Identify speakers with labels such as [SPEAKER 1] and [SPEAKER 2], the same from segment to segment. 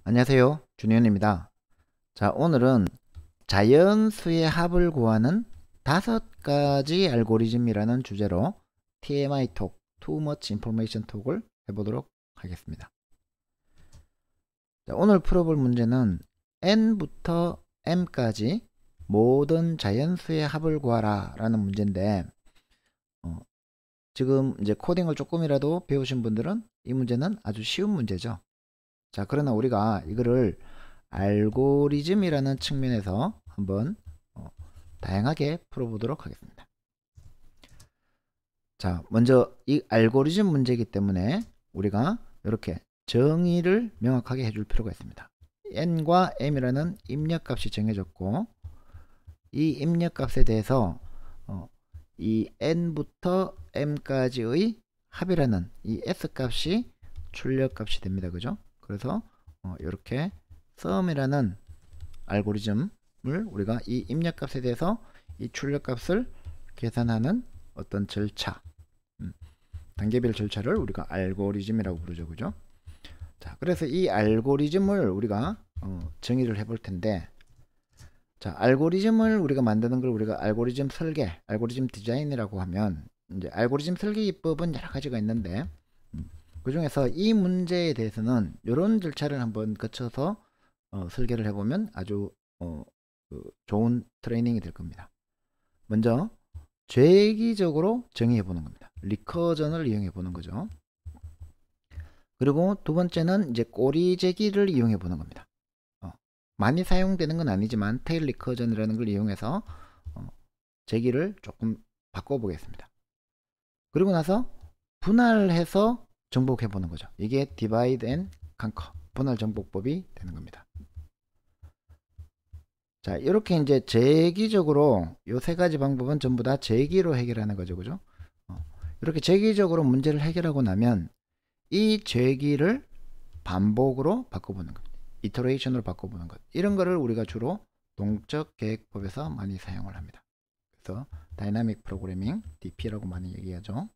[SPEAKER 1] 안녕하세요. 준현입니다. 자, 오늘은 자연수의 합을 구하는 5가지 알고리즘이라는 주제로 TMI 톡, Too Much Information 톡을 해보도록 하겠습니다. 자, 오늘 풀어볼 문제는 n부터 m까지 모든 자연수의 합을 구하라 라는 문제인데, 지금 이제 코딩을 조금이라도 배우신 분들은 이 문제는 아주 쉬운 문제죠. 자, 그러나 우리가 이거를 알고리즘이라는 측면에서 한번 다양하게 풀어보도록 하겠습니다. 자, 먼저 이 알고리즘 문제이기 때문에 우리가 이렇게 정의를 명확하게 해줄 필요가 있습니다. n과 m이라는 입력값이 정해졌고, 이 입력값에 대해서 이 n부터 m까지의 합이라는 이 s값이 출력값이 됩니다. 그죠? 그래서 이렇게 sum이라는 알고리즘을 우리가 이 입력값에 대해서 이 출력값을 계산하는 어떤 절차, 단계별 절차를 우리가 알고리즘이라고 부르죠. 그죠? 자, 그래서 이 알고리즘을 우리가 정의를 해볼 텐데, 자, 알고리즘을 우리가 만드는 걸 우리가 알고리즘 설계, 알고리즘 디자인이라고 하면, 이제 알고리즘 설계 기법은 여러 가지가 있는데, 그 중에서 이 문제에 대해서는 이런 절차를 한번 거쳐서 설계를 해보면 아주 좋은 트레이닝이 될 겁니다. 먼저 죄기적으로 정의해 보는 겁니다. 리커전을 이용해 보는 거죠. 그리고 두 번째는 이제 꼬리 재기를 이용해 보는 겁니다. 많이 사용되는 건 아니지만 테일 리커전이라는 걸 이용해서 재기를 조금 바꿔보겠습니다. 그리고 나서 분할해서 정복해 보는 거죠. 이게 디바이드 앤 컨커, 분할 정복법이 되는 겁니다. 자, 이렇게 이제 재기적으로 요 세 가지 방법은 전부 다 재기로 해결하는 거죠. 그죠? 이렇게 재기적으로 문제를 해결하고 나면 이 재기를 반복으로 바꿔보는 것, 이터레이션으로 바꿔보는 것, 이런 거를 우리가 주로 동적 계획법에서 많이 사용을 합니다. 그래서 다이나믹 프로그래밍 DP라고 많이 얘기하죠.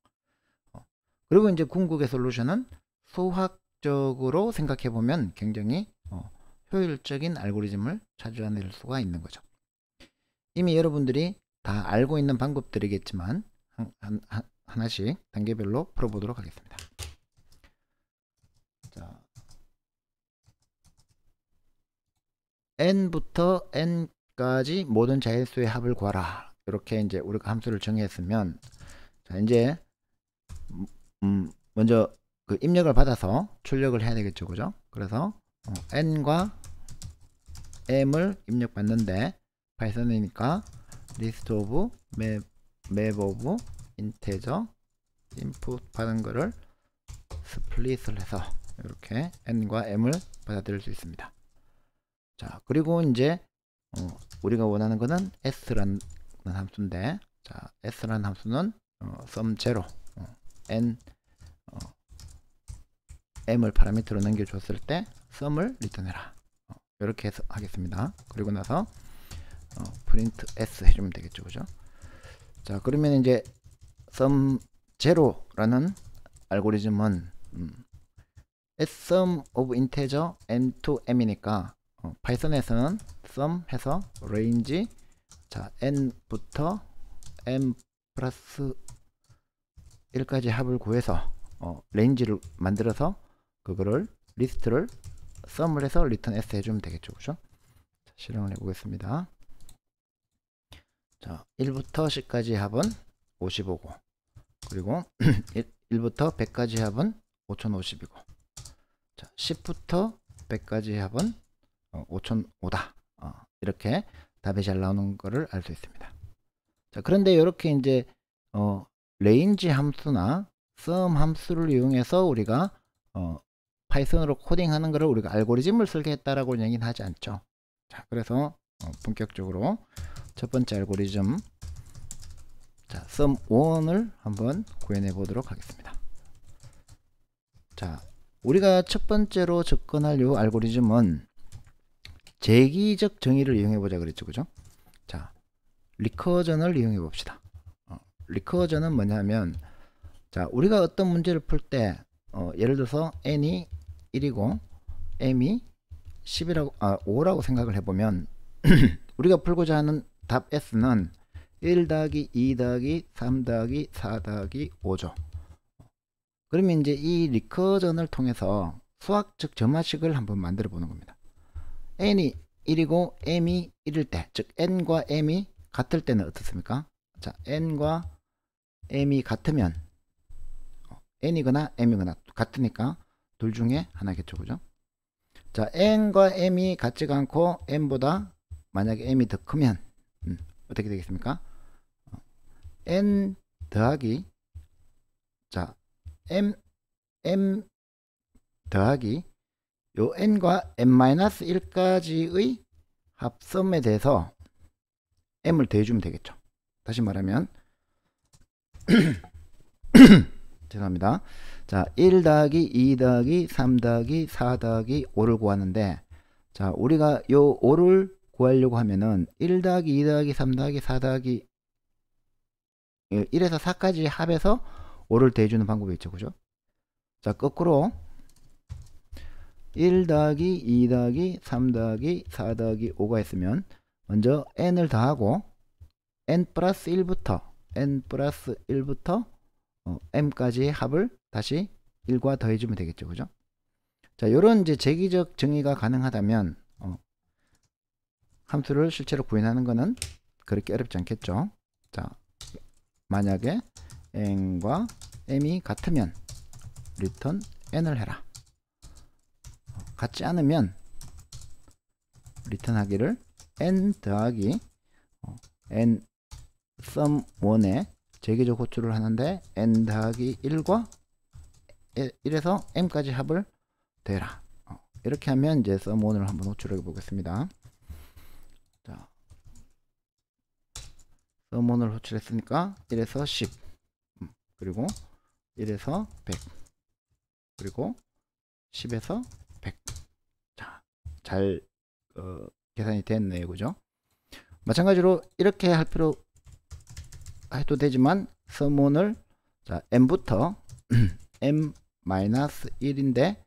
[SPEAKER 1] 그리고 이제 궁극의 솔루션은 수학적으로 생각해 보면 굉장히 효율적인 알고리즘을 찾아낼 수가 있는 거죠. 이미 여러분들이 다 알고 있는 방법들이겠지만 하나씩 단계별로 풀어보도록 하겠습니다. 자, n부터 n까지 모든 자연수의 합을 구하라. 이렇게 이제 우리가 함수를 정했으면, 자, 이제 먼저 그 입력을 받아서 출력을 해야 되겠죠. 그죠? 그래서 n과 m을 입력받는데 파이썬이니까 list of map of integer input 받은 거를 스플릿을 해서 이렇게 n과 m을 받아들일 수 있습니다. 자, 그리고 이제 우리가 원하는 거는 s라는 함수인데, 자, s라는 함수는 sum 0 n m을 파라미터로 넘겨줬을 때 sum을 리턴해라. 이렇게 해서 하겠습니다. 그리고 나서 print s 해주면 되겠죠. 그죠? 자, 그러면 이제 sum 0라는 알고리즘은 sum of integer n to m이니까 파이썬에서는 sum 해서 range, 자, n부터 m 플러스 1까지 합을 구해서 range를 만들어서 그거를 리스트를 sum을 해서 return s 해주면 되겠죠. 그죠? 자, 실행을 해보겠습니다. 자, 1부터 10까지 합은 55고, 그리고 1부터 100까지 합은 5050이고, 자, 10부터 100까지 합은 5005다. 이렇게 답이 잘 나오는 거를 알 수 있습니다. 자, 그런데 이렇게 이제 range 함수나 sum 함수를 이용해서 우리가 파이썬으로 코딩하는 거를 우리가 알고리즘을 설계했다라고 얘기는 하지 않죠. 자, 그래서 본격적으로 첫 번째 알고리즘, 자, sum 1을 한번 구현해 보도록 하겠습니다. 자, 우리가 첫 번째로 접근할 이 알고리즘은 재기적 정의를 이용해 보자 그랬죠. 그죠? 자, 리커전을 이용해 봅시다. 리커전은 뭐냐면, 자, 우리가 어떤 문제를 풀 때 예를 들어서 n이 1이고 m이 10이라고 5라고 생각을 해보면 우리가 풀고자 하는 답 S는 1 더하기 2 더하기 3 더하기 4 더하기 5죠. 그러면 이제 이 리커전을 통해서 수학적 점화식을 한번 만들어 보는 겁니다. n이 1이고 m이 1일 때, 즉 n과 m이 같을 때는 어떻습니까? 자, n과 m이 같으면 n이거나 m이거나 같으니까 둘 중에 하나겠죠, 그죠? 자, n과 m이 같지가 않고 m보다 만약에 m이 더 크면 어떻게 되겠습니까? n 더하기 자 m 더하기 요 n과 n-1까지의 합섬에 대해서 m을 더해주면 되겠죠. 다시 말하면 죄송합니다. 자, 1 더하기 2 더하기 3 더하기 4 더하기 5를 구하는데, 자, 우리가 요 5를 구하려고 하면은 1 더하기 2 더하기 3 더하기 4 더하기 1에서 4까지 합해서 5를 더해주는 방법이 있죠, 그죠? 자, 거꾸로 1 더하기 2 더하기 3 더하기 4 더하기 5가 있으면 먼저 n을 더하고 n 플러스 1부터 m까지의 합을 다시 1과 더해주면 되겠죠, 그죠? 자, 요런 이제 재기적 정의가 가능하다면 함수를 실제로 구현하는 것은 그렇게 어렵지 않겠죠. 자, 만약에 n과 m이 같으면 return n을 해라. 같지 않으면 return 하기를 n 더하기 n sum 1에 재기적 호출을 하는데 n 더하기 1과 1에서 m까지 합을 대라. 이렇게 하면 이제 sum 1을 한번 호출해 보겠습니다. 자, sum 1을 호출했으니까 1에서 10 그리고 1에서 100 그리고 10에서 100. 자, 잘 계산이 됐네요, 그죠? 마찬가지로 이렇게 할 필요 해도 되지만 sum1을 자 m부터 m-1인데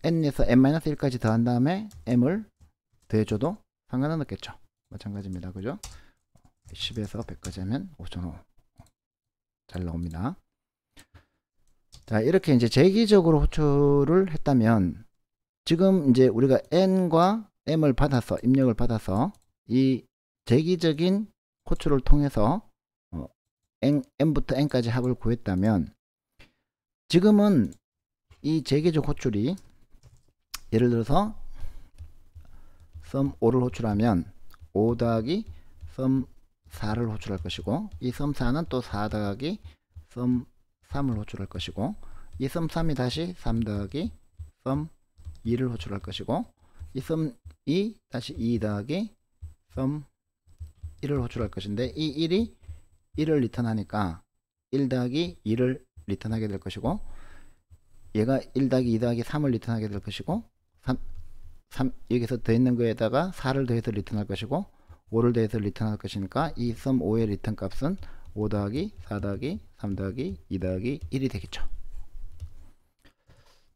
[SPEAKER 1] n에서 m-1까지 더한 다음에 m을 더해줘도 상관은 없겠죠. 마찬가지입니다, 그죠? 10에서 100까지 하면 5,500 잘 나옵니다. 자, 이렇게 이제 재기적으로 호출을 했다면 지금 이제 우리가 n과 m을 받아서 입력을 받아서 이 재기적인 호출을 통해서 m부터 n까지 합을 구했다면 지금은 이 재기적 호출이 예를 들어서 sum 5를 호출하면 5 더하기 sum 4를 호출할 것이고 이 sum 4는 또 4 더하기 sum 3을 호출할 것이고 이 sum 3이 다시 3 더하기 sum 2를 호출할 것이고 이 sum 2 다시 2 더하기 sum 1을 호출할 것인데 이 1이 1을 리턴하니까 1 더하기 2를 리턴하게 될 것이고 얘가 1 더하기 2 더하기 3을 리턴하게 될 것이고 3 여기서 더있는 거에다가 4를 더해서 리턴할 것이고 5를 더해서 리턴할 것이니까 이 sum 5의 리턴 값은 5 더하기 4 더하기 3 더하기 2 더하기 1이 되겠죠.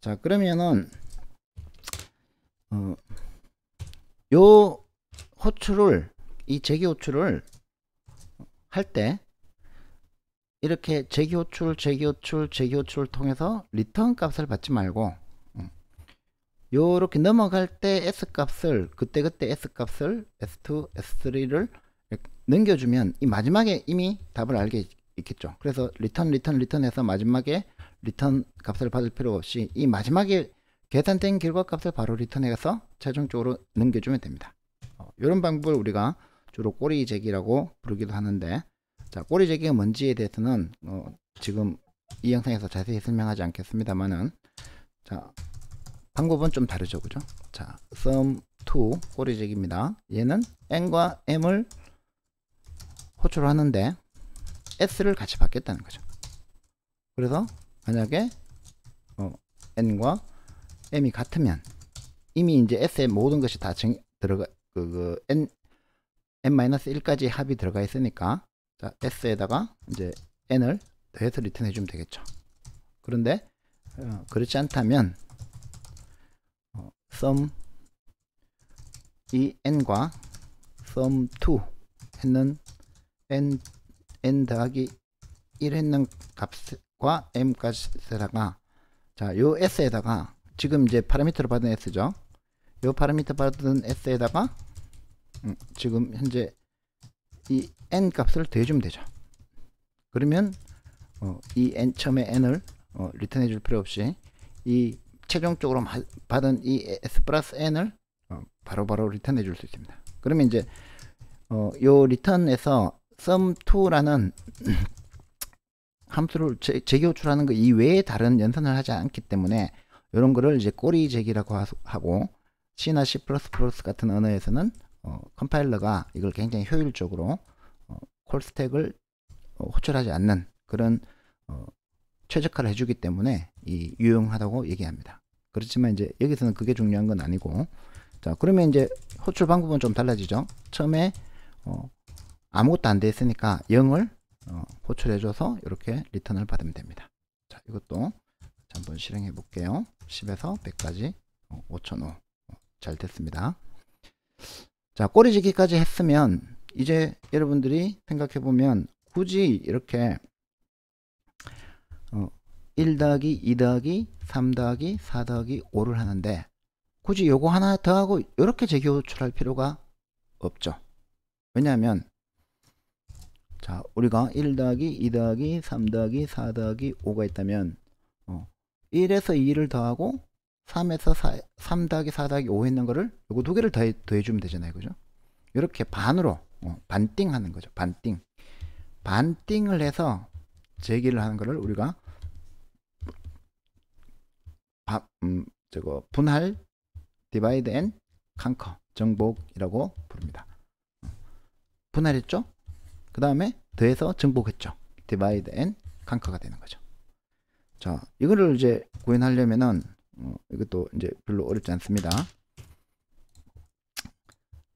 [SPEAKER 1] 자, 그러면은 요 호출을 이 재기 호출을 할 때 이렇게 재기 호출을 통해서 리턴 값을 받지 말고 요렇게 넘어갈 때 S 값을 그때그때 S 값을 S2, S3를 넘겨주면 이 마지막에 이미 답을 알게 있겠죠. 그래서 리턴해서 마지막에 리턴 값을 받을 필요 없이 이 마지막에 계산된 결과 값을 바로 리턴해서 최종적으로 넘겨주면 됩니다. 이런 방법을 우리가 주로 꼬리 재기라고 부르기도 하는데, 자, 꼬리 재기가 뭔지에 대해서는 지금 이 영상에서 자세히 설명하지 않겠습니다만은, 자, 방법은 좀 다르죠, 그죠? 자, sum2 꼬리 재기입니다. 얘는 n과 m을 호출하는데 s를 같이 받겠다는 거죠. 그래서 만약에 n과 m이 같으면 이미 이제 s의 모든 것이 다 들어가 n-1까지 합이 들어가 있으니까, 자, s에다가 이제 n을 더해서 리턴해 주면 되겠죠. 그런데 그렇지 않다면 sum 이 n과 sum2 했는 n 더하기 1 했는 값과 m 값에다가 자, 요 s에다가 지금 이제 파라미터로 받은 s죠. 요 파라미터 받은 s에다가 지금 현재 이 n 값을 더해주면 되죠. 그러면 이 n 처음에 n을 리턴해 줄 필요 없이 이 최종적으로 받은 이 s 플러스 n을 바로바로 리턴해 줄 수 있습니다. 그러면 이제 요 리턴에서 sum2라는 함수를 재기호출하는 거 이외에 다른 연산을 하지 않기 때문에 이런 거를 이제 꼬리 재기라고 하고, C나 C++ 같은 언어에서는 컴파일러가 이걸 굉장히 효율적으로 콜스택을 호출하지 않는 그런 최적화를 해주기 때문에 유용하다고 얘기합니다. 그렇지만 이제 여기서는 그게 중요한 건 아니고, 자, 그러면 이제 호출 방법은 좀 달라지죠. 처음에 아무것도 안 돼 있으니까 0을 호출해줘서 이렇게 리턴을 받으면 됩니다. 자, 이것도 한번 실행해 볼게요. 10에서 100까지 5005 잘 됐습니다. 자, 꼬리지기까지 했으면 이제 여러분들이 생각해 보면 굳이 이렇게 1 더하기 2 더하기 3 더하기 4 더하기 5를 하는데 굳이 요거 하나 더하고 이렇게 재기호출할 필요가 없죠. 왜냐하면 자, 우리가 1 더하기 2 더하기 3 더하기 4 더하기 5가 있다면 1에서 2를 더하고 3에서 3 더하기 4 더하기 5 했는 거를 요거 두 개를 더해주면 되잖아요. 그죠? 이렇게 반으로 반띵 하는 거죠. 반띵을 해서 재기를 하는 거를 우리가 분할 divide and conquer 정복이라고 부릅니다. 분할했죠? 그 다음에 더해서 정복했죠. divide and conquer가 되는 거죠. 자, 이거를 이제 구현하려면은 이것도 이제 별로 어렵지 않습니다.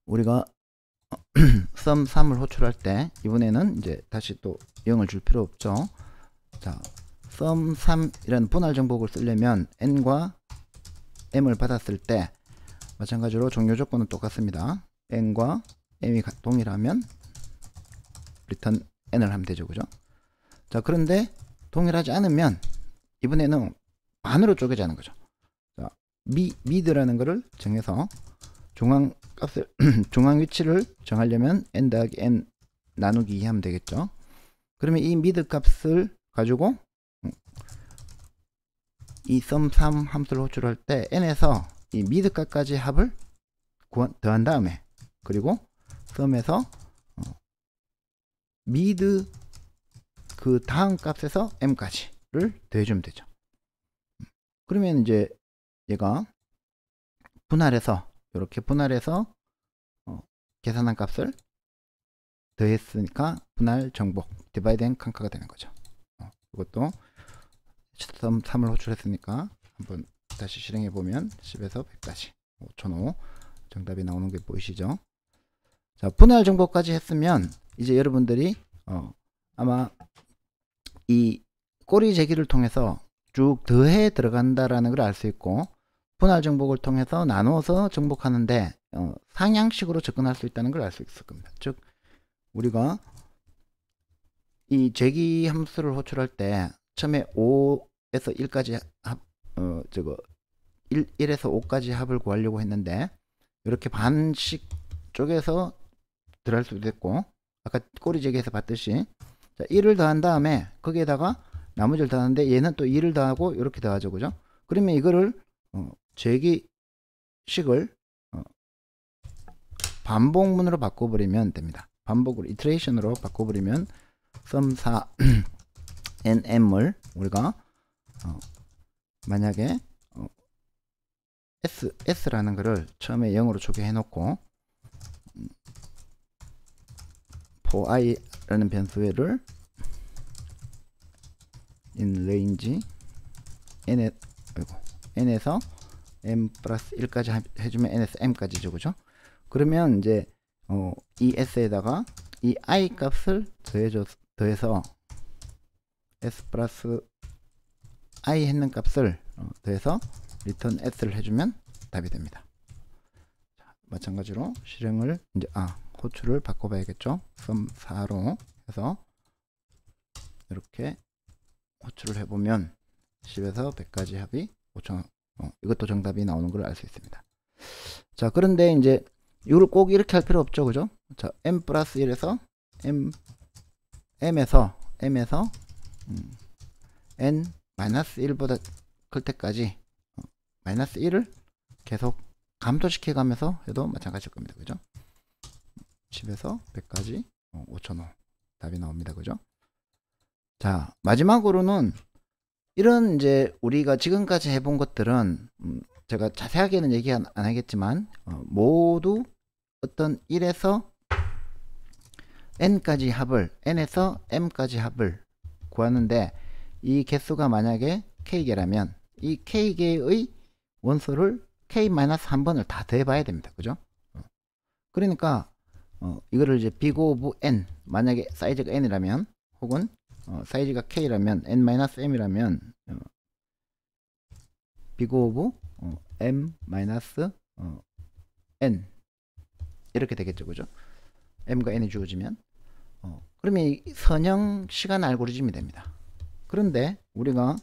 [SPEAKER 1] 우리가 sum 3을 호출할 때 이번에는 이제 다시 또 0을 줄 필요 없죠. 자, sum 3이라는 분할 정복을 쓰려면 n과 m을 받았을 때 마찬가지로 종료 조건은 똑같습니다. n과 m이 동일하면 리턴 n을 하면 되죠. 그죠? 자, 그런데 동일하지 않으면 이번에는 반으로 쪼개자는 거죠. 자, mid라는 거를 정해서 중앙 값을 중앙 위치를 정하려면 n 더하기 n 나누기 2 하면 되겠죠. 그러면 이 mid 값을 가지고 이 sum 3 함수를 호출할 때 n에서 이 mid 값까지 합을 더한 다음에 그리고 sum에서 mid 그 다음 값에서 m까지를 더해주면 되죠. 그러면 이제 얘가 분할해서 이렇게 분할해서 계산한 값을 더했으니까 분할 정복 divide and conquer가 되는 거죠. 이것도 sum 3을 호출했으니까 한번 다시 실행해 보면 10에서 100까지 5005 정답이 나오는 게 보이시죠? 자, 분할 정복까지 했으면 이제 여러분들이 아마 이 꼬리 재기를 통해서 쭉 더해 들어간다라는 걸 알 수 있고, 분할 정복을 통해서 나누어서 정복하는데 상향식으로 접근할 수 있다는 걸 알 수 있을 겁니다. 즉 우리가 이 재기 함수를 호출할 때 처음에 5에서 1까지 1에서 5까지 합을 구하려고 했는데 이렇게 반씩 쪼개서 들어갈 수도 있고, 아까 꼬리 재기에서 봤듯이 자, 1을 더한 다음에 거기에다가 나머지를 더하는데 얘는 또 2를 더하고 이렇게 더하죠. 그죠? 그러면 이거를 재기식을 반복문으로 바꿔버리면 됩니다. 반복으로 이터레이션으로 바꿔버리면 sum 4 nm을 우리가 만약에 s라는 거를 처음에 0으로 초기해 놓고 for i라는 변수를 in range n에서 m 플러스 1까지 해주면 n에서 m까지죠. 그죠? 그러면 이제 이 s에다가 이 i 값을 더해서 s 플러스 i 했는 값을 더해서 return s를 해주면 답이 됩니다. 자, 마찬가지로 실행을 이제 호출을 바꿔봐야겠죠. sum 4로 해서 이렇게 호출을 해보면 10에서 100까지 합이 5,000원. 이것도 정답이 나오는 걸 알 수 있습니다. 자, 그런데 이제 이걸 꼭 이렇게 할 필요 없죠, 그죠? 자, m 플러스 1에서 m에서 n 마이너스 1보다 클 때까지 마이너스 1을 계속 감소시켜 가면서 해도 마찬가지일 겁니다, 그죠? 10에서 100까지 5,000원 답이 나옵니다, 그죠? 자, 마지막으로는 이런 이제 우리가 지금까지 해본 것들은 제가 자세하게는 얘기 안 하겠지만 모두 어떤 1에서 n까지 합을 n에서 m까지 합을 구하는데 이 개수가 만약에 k개라면 이 k개의 원소를 k-1번을 다 더해봐야 됩니다. 그죠? 그러니까 이거를 이제 big of n 만약에 사이즈가 n이라면 혹은 사이즈가 k라면 n-m이라면 big of m-n 이렇게 되겠죠. 그죠? m과 n이 주어지면 그러면 이 선형 시간 알고리즘이 됩니다. 그런데 우리가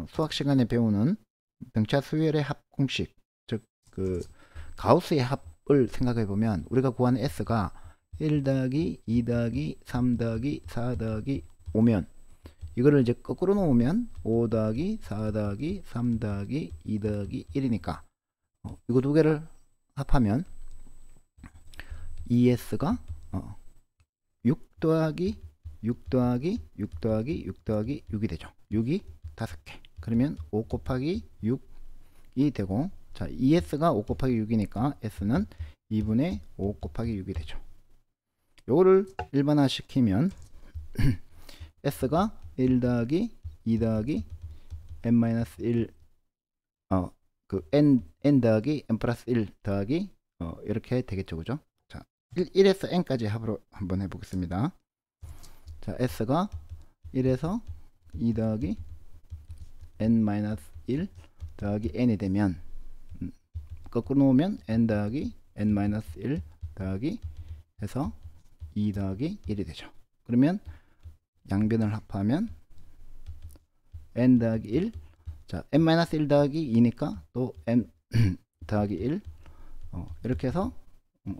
[SPEAKER 1] 수학 시간에 배우는 등차 수열의 합 공식, 즉 그 가우스의 합을 생각해 보면 우리가 구하는 s가 1 더하기 2 더하기 3 더하기 4 더하기 5면 이거를 이제 거꾸로 놓으면 5 더하기 4 더하기 3 더하기 2 더하기 1이니까 이거 두 개를 합하면 ES가 6 더하기 6 더하기 6 더하기 6 더하기 6이 되죠. 6이 5개. 그러면 5 곱하기 6이 되고, 자, ES가 5 곱하기 6이니까 S는 2분의 5 곱하기 6이 되죠. 요거를 일반화 시키면 S가 1 더하기 2 더하기 n-1 n 더하기 n 플러스 1 더하기 이렇게 되겠죠. 그죠? 자, 1에서 n까지 합으로 한번 해보겠습니다. 자, S가 1에서 2 더하기 n-1 더하기 n이 되면 거꾸로 놓으면 n 더하기 n-1 더하기 해서 2 더하기 1이 되죠. 그러면 양변을 합하면 n 더하기 1, 자, n-1 더하기 2니까 또 n 더하기 1 이렇게 해서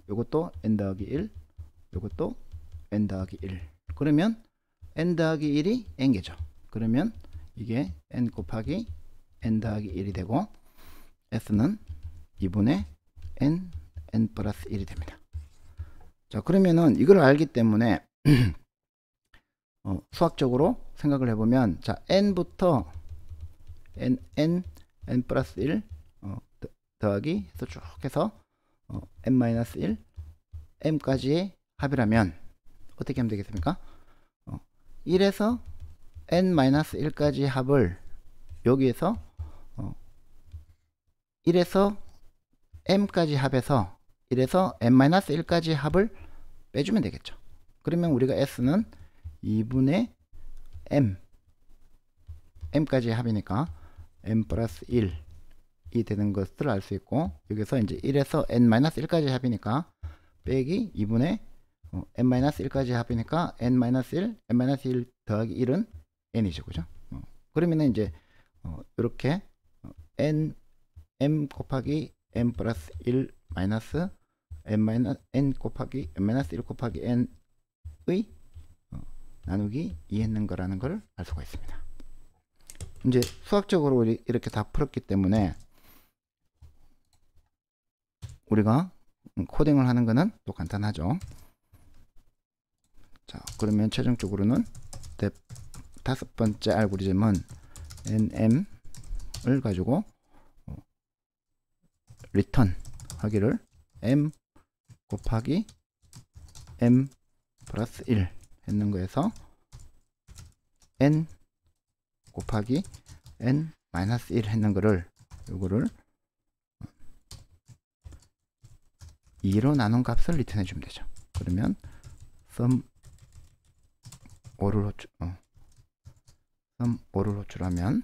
[SPEAKER 1] 요것도 n 더하기 1, 요것도 n 더하기 1. 그러면 n 더하기 1이 n개죠. 그러면 이게 n 곱하기 n 더하기 1이 되고 s는 2분의 n 플러스 1이 됩니다. 자, 그러면은 이걸 알기 때문에 수학적으로 생각을 해보면, 자, n부터 n 플러스 1 더하기 해서 쭉 해서 n-1 m까지의 합이라면 어떻게 하면 되겠습니까? 1에서 n-1까지 합을 여기에서 1에서 m까지 합에서 1에서 n-1까지 합을 빼주면 되겠죠. 그러면 우리가 s는 2분의 m까지 합이니까 m 플러스 1이 되는 것을 알 수 있고, 여기서 이제 1에서 n-1까지 합이니까 빼기 2분의 n-1까지 합이니까 n-1, n-1 더하기 1은 n이죠. 그죠? 그러면은 이제 이렇게 m 곱하기 n 플러스 1 마이너스 n 곱하기 n-1 곱하기 n의 나누기 2 했는 거라는 걸 알 수가 있습니다. 이제 수학적으로 이렇게 다 풀었기 때문에 우리가 코딩을 하는 거는 또 간단하죠. 자, 그러면 최종적으로는 다섯 번째 알고리즘은 nm을 가지고 리턴 하기를 m 곱하기 m 플러스 1 했는 거에서 n 곱하기 n 마이너스 1 했는 거를 요거를 2로 나눈 값을 리턴해 주면 되죠. 그러면 sum 5를 호출하면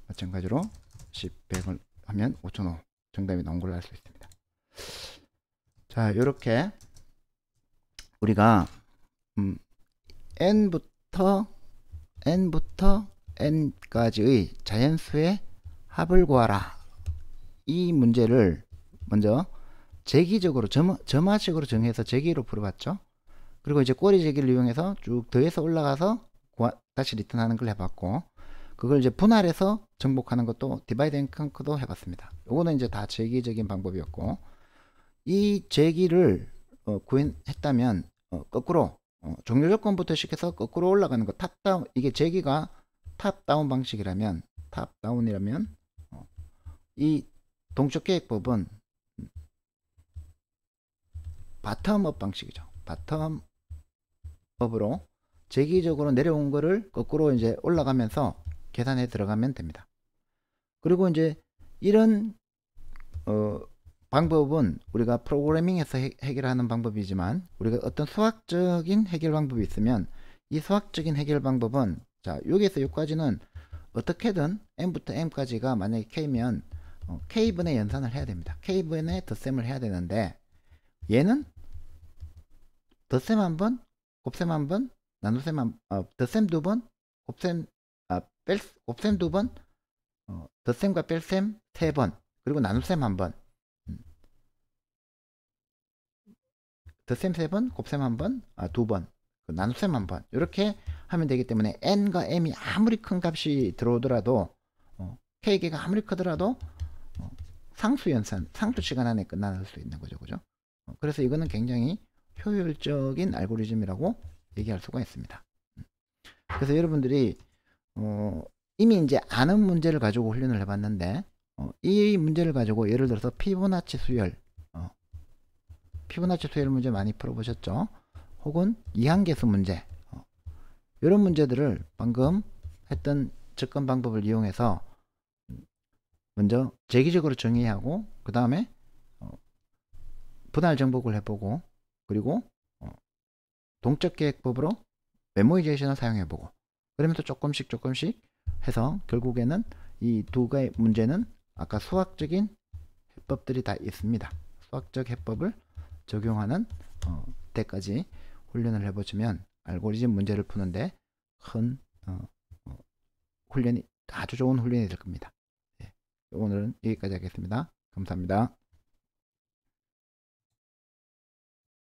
[SPEAKER 1] 마찬가지로 10, 100을 하면 5,500 정답이 나온 걸로 알 수 있습니다. 자, 이렇게 우리가 n부터 n까지의 자연수의 합을 구하라. 이 문제를 먼저 제기적으로 점화식으로 정해서 제기로 풀어봤죠. 그리고 이제 꼬리 제기를 이용해서 쭉 더해서 올라가서 다시 리턴하는 걸 해봤고, 그걸 이제 분할해서 정복하는 것도 디바이드 앤 컨커도 해봤습니다. 요거는 이제 다 제기적인 방법이었고, 이 제기를 구현했다면 거꾸로 종료 조건부터 시켜서 거꾸로 올라가는 거, 탑다운, 이게 제기가 탑다운 방식이라면, 탑다운이라면 이 동적 계획법은 바텀업 방식이죠. 바텀업으로 제기적으로 내려온 거를 거꾸로 이제 올라가면서 계산해 들어가면 됩니다. 그리고 이제 이런 방법은 우리가 프로그래밍에서 해결하는 방법이지만, 우리가 어떤 수학적인 해결 방법이 있으면 이 수학적인 해결 방법은, 자, 여기에서 여기까지는 어떻게든 n부터 m까지가 만약에 k면 k분의 연산을 해야 됩니다. k분의 덧셈을 해야 되는데, 얘는 덧셈 한 번, 곱셈 한 번, 나눗셈 덧셈 두 번, 곱셈 두 번, 덧셈과 뺄셈 세 번, 그리고 나눗셈 한 번, 덧셈 세 번, 곱셈 한 번, 두 번, 나눗셈 한 번, 이렇게 하면 되기 때문에 n과 m이 아무리 큰 값이 들어오더라도 k개가 아무리 크더라도 상수 연산, 상수 시간 안에 끝날 수 있는 거죠. 그죠? 그래서 이거는 굉장히 효율적인 알고리즘이라고 얘기할 수가 있습니다. 그래서 여러분들이 이미 이제 아는 문제를 가지고 훈련을 해봤는데, 이 문제를 가지고 예를 들어서 피보나치 수열 문제 많이 풀어보셨죠? 혹은 이항계수 문제, 이런 문제들을 방금 했던 접근 방법을 이용해서 먼저 제기적으로 정의하고, 그 다음에 분할 정복을 해보고, 그리고 동적 계획법으로 메모이제이션을 사용해보고, 그러면서 조금씩 해서 결국에는 이 두 개의 문제는 아까 수학적인 해법들이 다 있습니다. 수학적 해법을 적용하는 때까지 훈련을 해보시면 알고리즘 문제를 푸는데 큰 훈련이, 아주 좋은 훈련이 될 겁니다. 네, 오늘은 여기까지 하겠습니다. 감사합니다.